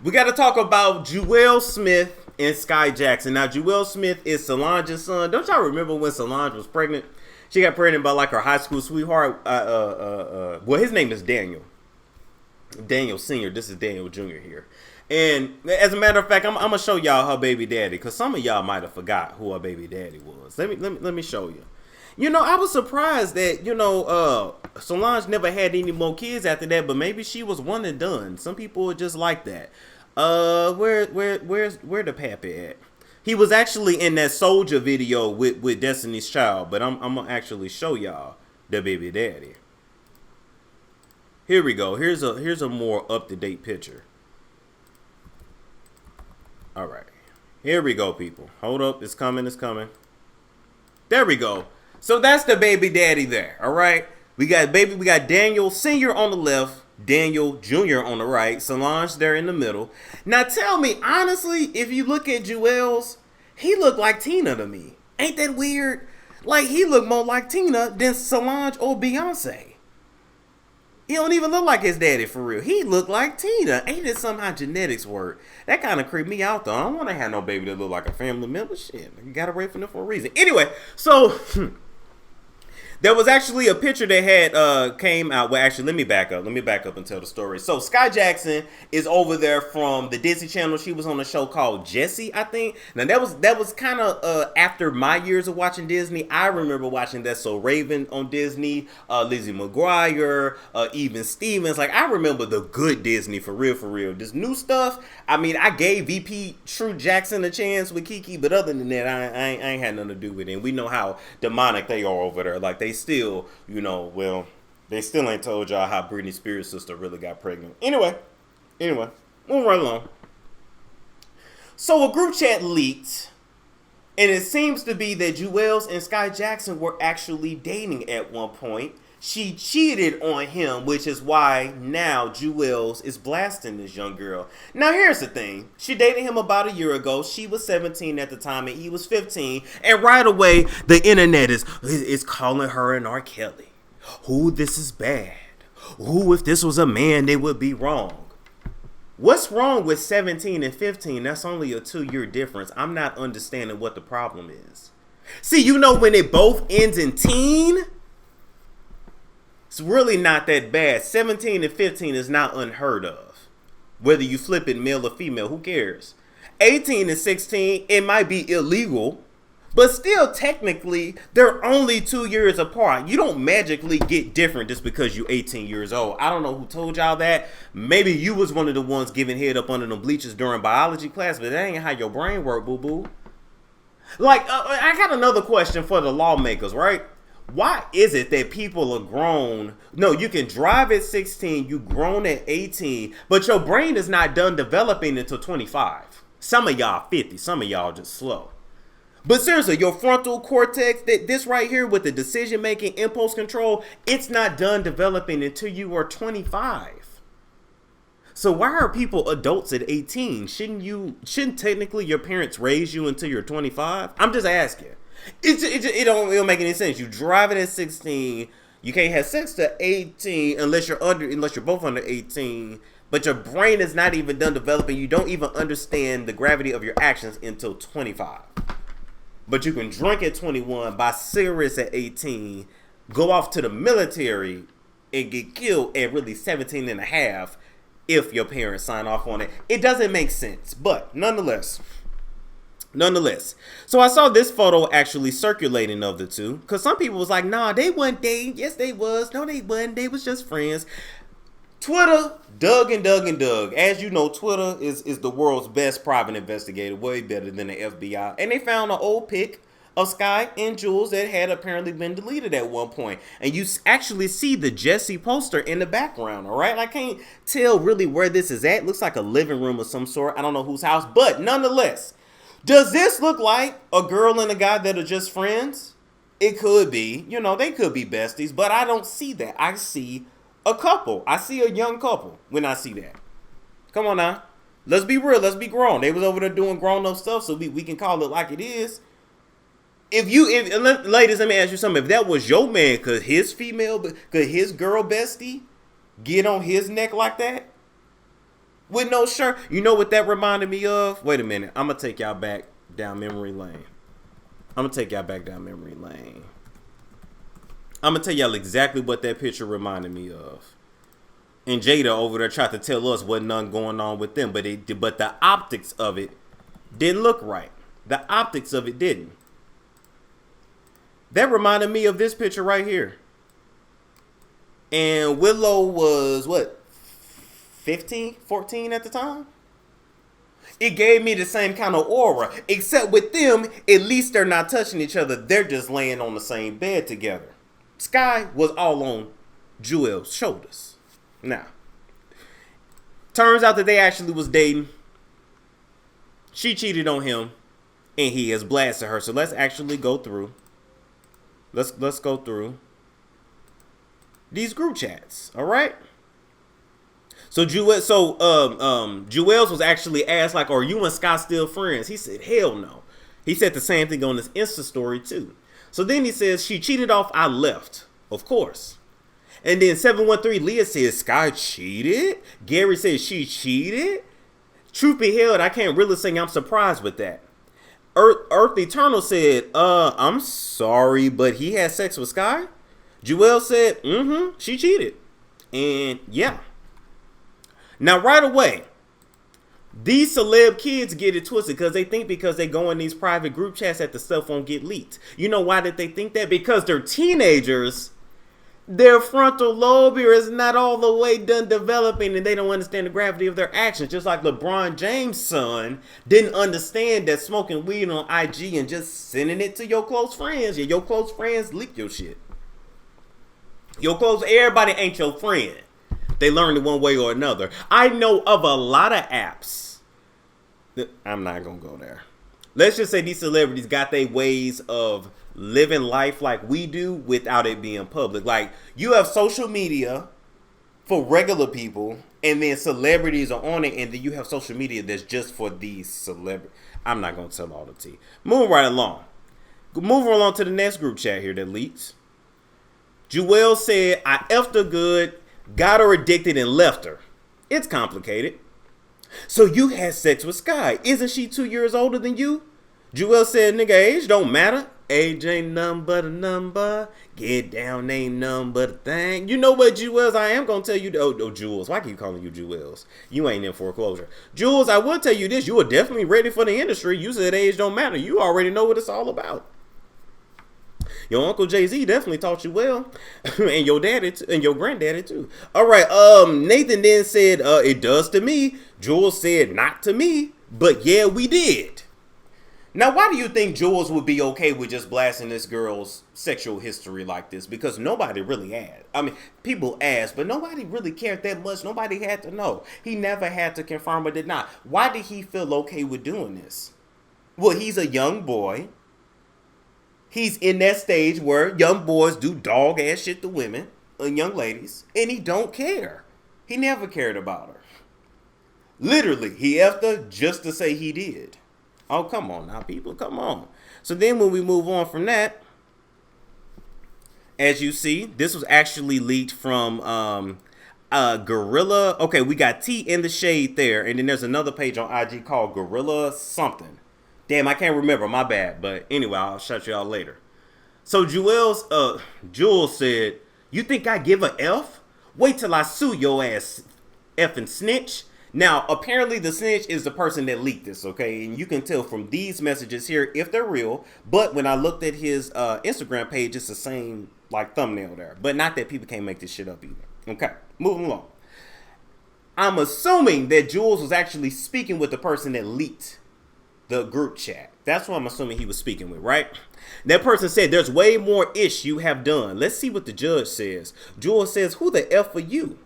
We got to talk about Julez Smith and Skai Jackson. Now, Julez Smith is Solange's son. Don't y'all remember when Solange was pregnant? She got pregnant by like her high school sweetheart. Well, his name is Daniel. Daniel Sr. This is Daniel Jr. here. And as a matter of fact, I'm gonna show y'all her baby daddy, because some of y'all might have forgot who her baby daddy was. Let me show you. You know, I was surprised that, you know, Solange never had any more kids after that, but maybe she was one and done. Some people are just like that. Where's the pappy at? He was actually in that Soldier video with Destiny's Child, but I'm gonna actually show y'all the baby daddy. Here we go. Here's a more up-to-date picture. All right. Here we go, people. Hold up. It's coming. It's coming. There we go. So that's the baby daddy there. All right. We got Daniel Sr. on the left, Daniel Jr. on the right, Solange there in the middle. Now tell me, honestly, if you look at Julez, he looked like Tina to me. Ain't that weird? Like, he looked more like Tina than Solange or Beyonce. He don't even look like his daddy for real. He looked like Tina. Ain't it somehow genetics work? That kind of creeped me out though. I don't want to have no baby that look like a family member. Shit, you got to rape from them for a reason. Anyway, so there was actually a picture that had came out. Well, actually, let me back up and tell the story. So Skai Jackson is over there from the Disney Channel. She was on a show called Jessie, I think. Now that was kind of after my years of watching Disney. I remember watching That's So Raven on Disney, Lizzie McGuire, even Stevens. Like, I remember the good Disney for real, for real. This new stuff, I mean, I gave VP True Jackson a chance with Kiki, but other than that, I ain't had nothing to do with it. And we know how demonic they are over there. Like, they still, you know, well, they still ain't told y'all how Britney Spears' sister really got pregnant. Anyway, moving right along. So a group chat leaked, and it seems to be that Julez and Skai Jackson were actually dating at one point. She cheated on him, which is why now Julez is blasting this young girl. Now, here's the thing. She dated him about a year ago. She was 17 at the time, and he was 15. And right away, the internet is calling her an R. Kelly. Ooh, this is bad. Ooh, if this was a man, they would be wrong. What's wrong with 17 and 15? That's only a 2-year difference. I'm not understanding what the problem is. See, you know, when it both ends in teen, it's really not that bad. 17 and 15 is not unheard of. Whether you flip it male or female, who cares? 18 and 16, it might be illegal, but still technically, they're only 2 years apart. You don't magically get different just because you're 18 years old. I don't know who told y'all that. Maybe you was one of the ones giving head up under them bleachers during biology class, but that ain't how your brain work, boo-boo. Like, I got another question for the lawmakers, right? Why is it that people are grown? No, you can drive at 16, you grown at 18, but your brain is not done developing until 25. Some of y'all 50, some of y'all just slow. But seriously, your frontal cortex, this right here with the decision-making, impulse control, it's not done developing until you are 25. So why are people adults at 18? Shouldn't technically your parents raise you until you're 25? I'm just asking. It don't make any sense. You drive it at 16. You can't have sex to 18 unless you're both under 18. But your brain is not even done developing. You don't even understand the gravity of your actions until 25. But you can drink at 21, buy cigarettes at 18, go off to the military, and get killed at really 17 and a half if your parents sign off on it. It doesn't make sense. But nonetheless. So I saw this photo actually circulating of the two, because some people was like, nah, they wasn't dating. Yes, they was. No, they wasn't. They was just friends. Twitter dug. As you know, Twitter is the world's best private investigator, way better than the FBI. And they found an old pic of Skai and Julez that had apparently been deleted at one point. And you actually see the Jessie poster in the background, all right? I can't tell really where this is at. Looks like a living room of some sort. I don't know whose house, but nonetheless, does this look like a girl and a guy that are just friends? It could be. You know, they could be besties, but I don't see that. I see a couple. I see a young couple when I see that. Come on now. Let's be real. Let's be grown. They was over there doing grown-up stuff, so we can call it like it is. Ladies, let me ask you something. If that was your man, could his girl bestie get on his neck like that? with no shirt. You know what that reminded me of? Wait a minute. I'm going to take y'all back down memory lane. I'm going to tell y'all exactly what that picture reminded me of. And Jada over there tried to tell us wasn't none going on with them. But the optics of it didn't look right. The optics of it didn't. That reminded me of this picture right here. And Willow was, what, 15, 14 at the time? It gave me the same kind of aura. Except with them, at least they're not touching each other. They're just laying on the same bed together. Skai was all on Julez's shoulders. Now, turns out that they actually was dating. She cheated on him, and he has blasted her. So let's actually go through. Let's go through these group chats. All right. So Julez was actually asked, like, are you and Skai still friends? He said, hell no. He said the same thing on his Insta story too. So then he says, she cheated off, I left. Of course. And then 713 Leah says, Skai cheated? Gary says she cheated? Truth be held, I can't really say I'm surprised with that. Earth Eternal said, I'm sorry, but he had sex with Skai? Julez said, she cheated. And yeah. Now right away, these celeb kids get it twisted because they think because they go in these private group chats that the stuff won't get leaked. You know why did they think that? Because they're teenagers. Their frontal lobe here is not all the way done developing and they don't understand the gravity of their actions. Just like LeBron James' son didn't understand that smoking weed on IG and just sending it to your close friends. Yeah, your close friends leak your shit. Everybody ain't your friend. They learned it one way or another. I know of a lot of apps. I'm not going to go there. Let's just say these celebrities got their ways of living life like we do without it being public. Like, you have social media for regular people, and then celebrities are on it, and then you have social media that's just for these celebrities. I'm not going to tell all the tea. Moving right along. Moving along to the next group chat here that leaks. Julez said, I effed her good, got her addicted, and left her. It's complicated. So you had sex with Skai. Isn't she 2 years older than you? Julez said, nigga, age don't matter. Age ain't nothing but a number. Get down ain't nothing but a thing. You know what, Julez? I am going to tell you. Oh, Julez. Why I keep calling you Julez? You ain't in foreclosure. Julez, I will tell you this. You are definitely ready for the industry. You said age don't matter. You already know what it's all about. Your Uncle Jay-Z definitely taught you well. And your daddy and your granddaddy too. All right. Nathan then said, it does to me. Julez said, not to me. But yeah, we did. Now, why do you think Julez would be okay with just blasting this girl's sexual history like this? Because nobody really asked. I mean, people asked, but nobody really cared that much. Nobody had to know. He never had to confirm or did not. Why did he feel okay with doing this? Well, he's a young boy. He's in that stage where young boys do dog ass shit to women and young ladies, and he don't care. He never cared about her. Literally, he effed her just to say he did. Oh, come on now, people, come on. So then when we move on from that, as you see, this was actually leaked from Gorilla. Okay, we got T in the Shade there, and then there's another page on IG called Gorilla something. Damn, I can't remember, my bad. But anyway, I'll shut y'all later. So Julez said, you think I give a F? Wait till I sue your ass, effing snitch. Now, apparently the snitch is the person that leaked this, okay? And you can tell from these messages here if they're real. But when I looked at his Instagram page, it's the same, like, thumbnail there. But not that people can't make this shit up either. Okay, moving along. I'm assuming that Julez was actually speaking with the person that leaked the group chat. That's what I'm assuming he was speaking with, right? That person said, there's way more ish you have done. Let's see what the judge says. Julez says, who the F are you?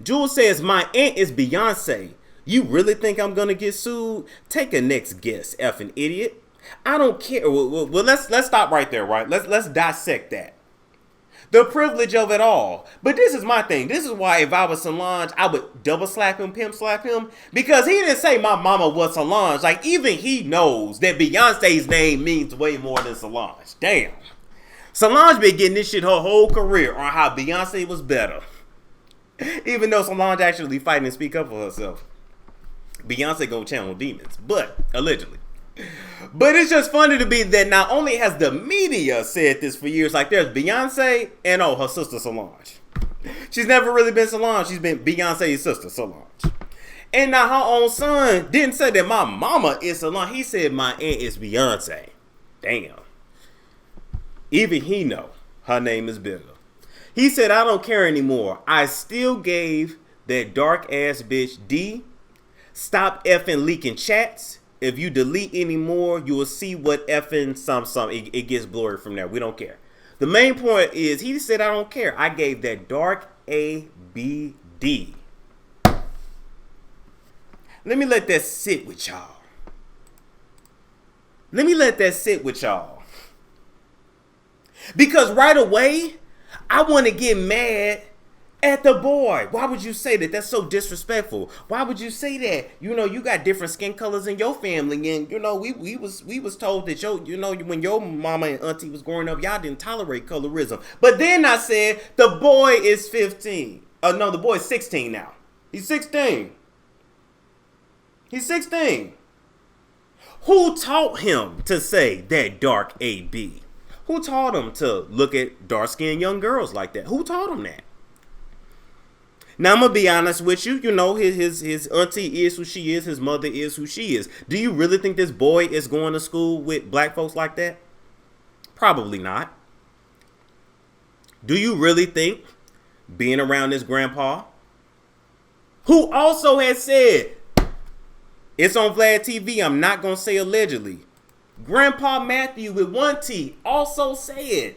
Julez says, my aunt is Beyonce. You really think I'm going to get sued? Take a next guess, effing idiot. I don't care. Well, let's stop right there, right? Let's dissect that. The privilege of it all. But this is my thing. This is why if I was Solange, I would double slap him, pimp slap him. Because he didn't say my mama was Solange. Like, even he knows that Beyonce's name means way more than Solange. Damn. Solange been getting this shit her whole career on how Beyonce was better. Even though Solange actually fighting and speak up for herself. Beyonce gonna channel demons, but allegedly. But it's just funny to be that not only has the media said this for years, like there's Beyonce and her sister Solange. She's never really been Solange, she's been Beyonce's sister Solange. And now her own son didn't say that my mama is Solange, he said my aunt is Beyonce. Damn. Even he know her name is bigger. He said, I don't care anymore. I still gave that dark ass bitch D. Stop effing leaking chats. If you delete anymore, you will see what effing some. It gets blurry from there. We don't care. The main point is he said, I don't care. I gave that dark ABD. Let me let that sit with y'all. Let me let that sit with y'all. Because right away, I want to get mad at the boy. Why would you say that? That's so disrespectful. Why would you say that? You know, you got different skin colors in your family, and you know, we was told that when your mama and auntie was growing up, y'all didn't tolerate colorism. But then I said the boy is 15. No, the boy is 16 now. He's 16. He's 16. Who taught him to say that dark AB? Who taught him to look at dark-skinned young girls like that? Who taught him that? Now, I'm going to be honest with you. You know, his auntie is who she is. His mother is who she is. Do you really think this boy is going to school with black folks like that? Probably not. Do you really think being around this grandpa, who also has said, it's on Vlad TV, I'm not going to say allegedly, Grandpa Matthew with 1 T also said,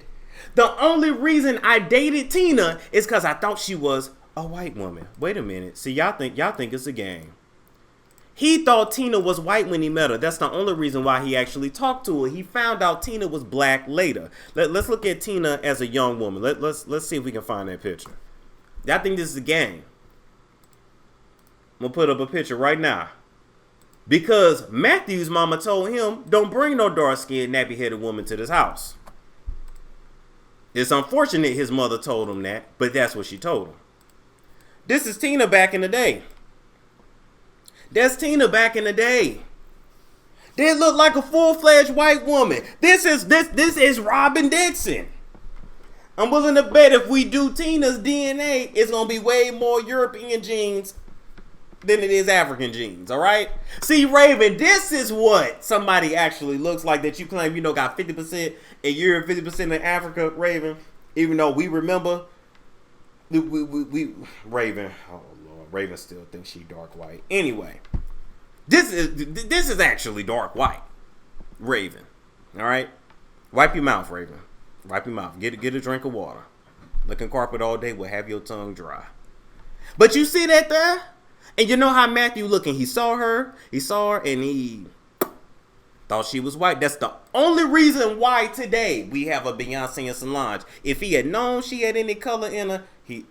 the only reason I dated Tina is because I thought she was a white woman. Wait a minute. See, y'all think it's a game. He thought Tina was white when he met her. That's the only reason why he actually talked to her. He found out Tina was black later. Let's look at Tina as a young woman. Let's see if we can find that picture. I think this is a game. I'm going to put up a picture right now. Because Matthew's mama told him, don't bring no dark-skinned, nappy-headed woman to this house. It's unfortunate his mother told him that, but that's what she told him. This is Tina back in the day. That's Tina back in the day. They look like a full-fledged white woman. This is Robin Dixon. I'm willing to bet if we do Tina's DNA, it's going to be way more European genes than it is African genes, all right? See, Raven, this is what somebody actually looks like that you claim, you know, got 50% in Europe, 50% in Africa, Raven. Even though we remember, we Raven, oh Lord, Raven still thinks she dark white. Anyway, this is actually dark white, Raven, all right? Wipe your mouth, Raven. Wipe your mouth. Get a drink of water. Licking carpet all day will have your tongue dry. But you see that there? And you know how Matthew looking? He saw her, and he thought she was white. That's the only reason why today we have a Beyonce and Solange. If he had known she had any color in her, he'd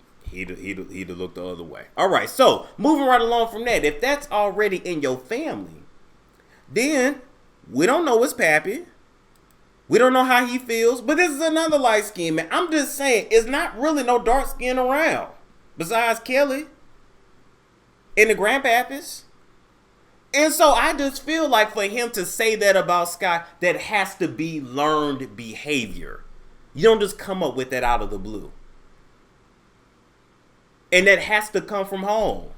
have looked the other way. All right, so moving right along from that, if that's already in your family, then we don't know his pappy. We don't know how he feels, but this is another light skin man. I'm just saying, it's not really no dark skin around besides Kelly and the grandpappies. And so I just feel like for him to say that about Skai, that has to be learned behavior. You don't just come up with that out of the blue. And that has to come from home.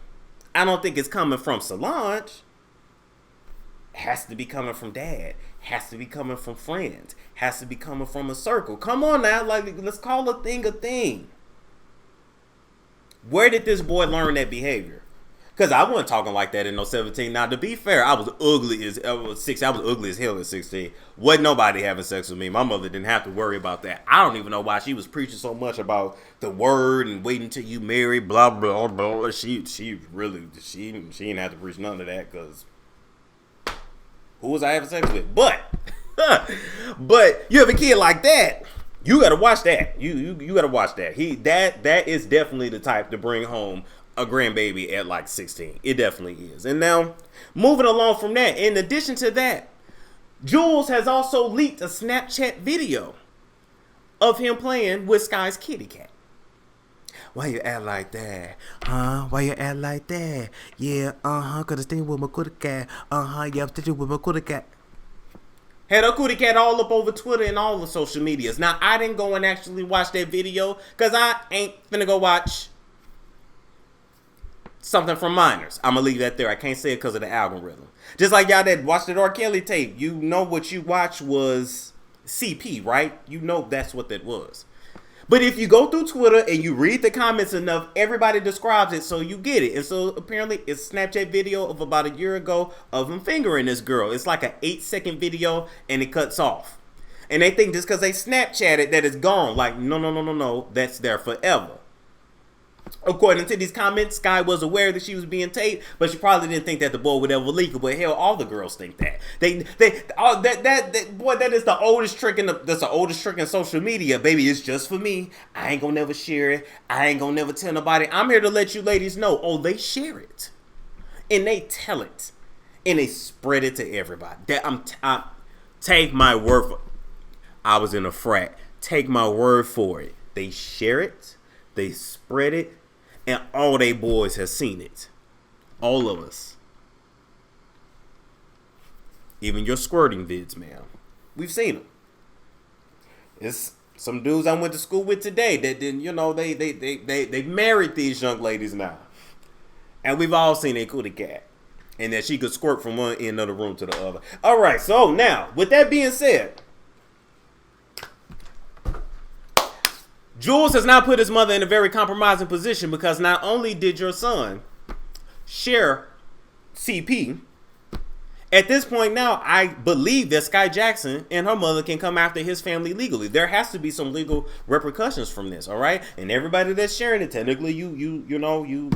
I don't think it's coming from Solange. It has to be coming from dad. Has to be coming from friends. Has to be coming from a circle. Come on now, like, let's call a thing a thing. Where did this boy learn that behavior? Because I wasn't talking like that in no 17. Now, to be fair, I was ugly as hell at 16. Wasn't nobody having sex with me. My mother didn't have to worry about that. I don't even know why she was preaching so much about the word and waiting until you marry, blah, blah, blah. She didn't have to preach none of that because who was I having sex with? But you have a kid like that, you gotta watch that. You gotta watch that. That is definitely the type to bring home a grandbaby at like 16. It definitely is. And now, moving along from that, in addition to that, Julez has also leaked a Snapchat video of him playing with Skai's kitty cat. Why you act like that? Huh? Why you act like that? Yeah, cause I stay with my cootie cat. Yeah, I'm staying with my cootie cat. Had a cootie cat all up over Twitter and all the social medias. Now, I didn't go and actually watch that video because I ain't finna go watch something from minors. I'm gonna leave that there. I can't say it because of the algorithm. Just like y'all that watched the R. Kelly tape, you know what you watched was CP, right? You know that's what that was. But if you go through Twitter and you read the comments enough, everybody describes it, so you get it. And so apparently it's a Snapchat video of about a year ago of him fingering this girl. It's like an 8-second video and it cuts off. And they think just because they Snapchat that it's gone. Like, no, that's there forever. According to these comments, Skai was aware that she was being taped, but she probably didn't think that the boy would ever leak it. But hell, all the girls think that. That is the oldest trick that's the oldest trick in social media. Baby, it's just for me. I ain't gonna never share it. I ain't gonna never tell nobody. I'm here to let you ladies know. Oh, they share it, and they tell it, and they spread it to everybody. Take my word for it. I was in a frat. Take my word for it. They share it. They spread it. And all they boys have seen it. All of us. Even your squirting vids, man. We've seen them. It's some dudes I went to school with today that didn't, they married these young ladies now. And we've all seen a cootie cat. And that she could squirt from one end of the room to the other. All right, so now, with that being said, Julez has now put his mother in a very compromising position because not only did your son share CP, at this point now, I believe that Skai Jackson and her mother can come after his family legally. There has to be some legal repercussions from this, all right? And everybody that's sharing it, technically, you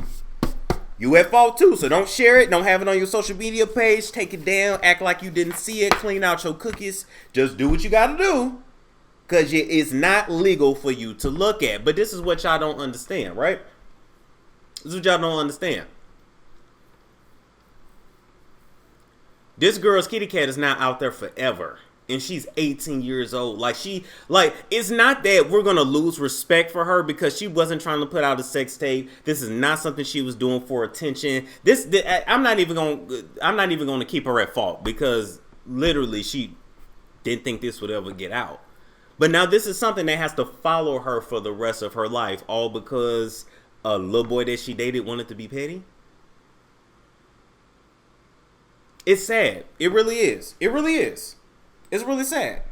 at fault too. So don't share it. Don't have it on your social media page. Take it down. Act like you didn't see it. Clean out your cookies. Just do what you got to do. Because it's not legal for you to look at. But this is what y'all don't understand, right? This is what y'all don't understand. This girl's kitty cat is now out there forever. And she's 18 years old. It's not that we're going to lose respect for her because she wasn't trying to put out a sex tape. This is not something she was doing for attention. I'm not even going to keep her at fault because literally she didn't think this would ever get out. But now this is something that has to follow her for the rest of her life, all because a little boy that she dated wanted to be petty. It's sad. It really is. It really is. It's really sad.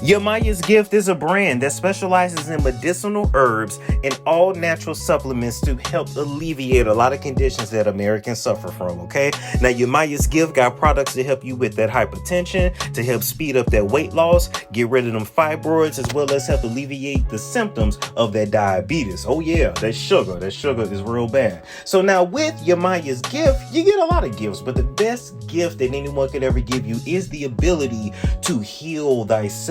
Yamaya's Gift is a brand that specializes in medicinal herbs and all natural supplements to help alleviate a lot of conditions that Americans suffer from, okay? Now, Yamaya's Gift got products to help you with that hypertension, to help speed up that weight loss, get rid of them fibroids, as well as help alleviate the symptoms of that diabetes. Oh yeah, that sugar is real bad. So now with Yamaya's Gift, you get a lot of gifts, but the best gift that anyone could ever give you is the ability to heal thyself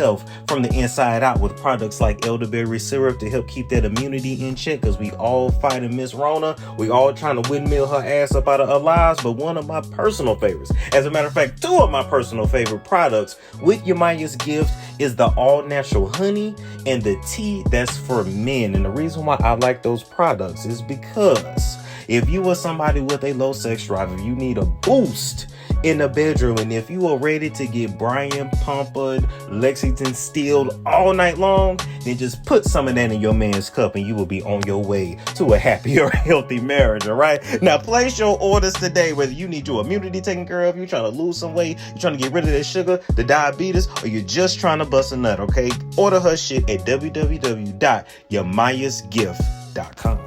from the inside out with products like elderberry syrup to help keep that immunity in check, because we all fighting Miss Rona. We all trying to windmill her ass up out of our lives. But one of my personal favorites, as a matter of fact, 2 of my personal favorite products with Yamaya's Gift is the all natural honey and the tea that's for men. And the reason why I like those products is because if you are somebody with a low sex drive, if you need a boost in the bedroom, and if you are ready to get Brian Pumpered, Lexington Steeled all night long, then just put some of that in your man's cup and you will be on your way to a happier, healthy marriage, all right? Now, place your orders today, whether you need your immunity taken care of, you're trying to lose some weight, you're trying to get rid of that sugar, the diabetes, or you're just trying to bust a nut, okay? Order her shit at www.yamayasgift.com.